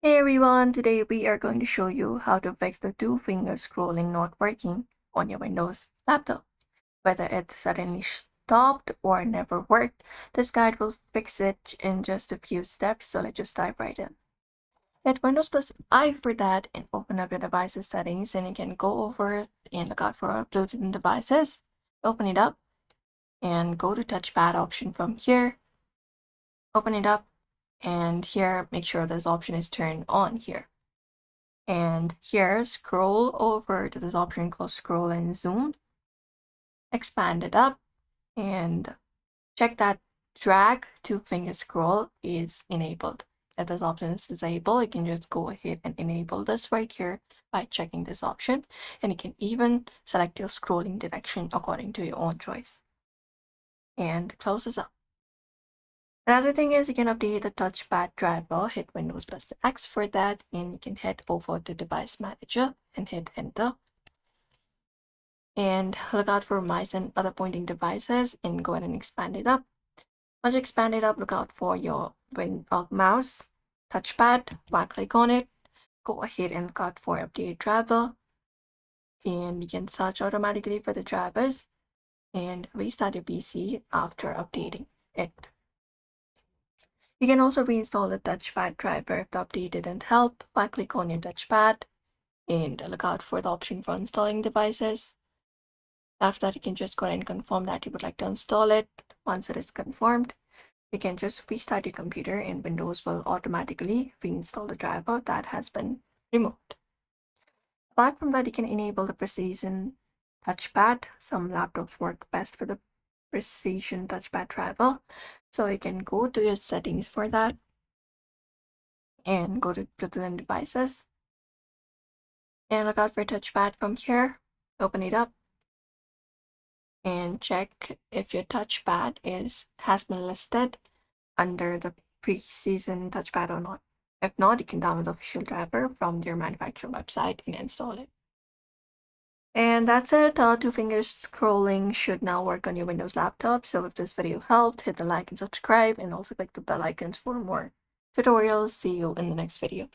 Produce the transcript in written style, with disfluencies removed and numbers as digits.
Hey everyone, today we are going to show you how to fix the two-finger scrolling not working on your Windows laptop. Whether it suddenly stopped or never worked, this guide will fix it in just a few steps, so let's just dive right in. Hit Windows plus I for that and open up your device's settings, and you can go over it and look out for Bluetooth devices. Open it up and go to touchpad option from here. Open it up and here make sure this option is turned on here. And here, scroll over to this option called scroll and zoom. Expand it up and check that drag to finger scroll is enabled. If this option is disabled, you can just go ahead and enable this right here by checking this option. And you can even select your scrolling direction according to your own choice. And close this up. Another thing is you can update the touchpad driver, hit Windows plus X for that, and you can head over to device manager and hit enter. And look out for mice and other pointing devices and go ahead and expand it up. Once you expand it up, look out for your mouse, touchpad, right click on it, go ahead and look out for update driver, and you can search automatically for the drivers and restart your PC after updating it. You can also reinstall the touchpad driver if the update didn't help by click on your touchpad and look out for the option for installing devices. After that, you can just go ahead and confirm that you would like to install it. Once it is confirmed, you can just restart your computer and Windows will automatically reinstall the driver that has been removed. Apart from that, you can enable the precision touchpad. Some laptops work best with the precision touchpad driver. So you can go to your settings for that and go to Bluetooth devices and look out for touchpad from here. Open it up and check if your touchpad has been listed under the pre-season touchpad or not. If not, you can download the official driver from their manufacturer website and install it. And that's it. Two-finger scrolling should now work on your Windows laptop. So if this video helped, hit the like and subscribe, and also click the bell icons for more tutorials. See you in the next video.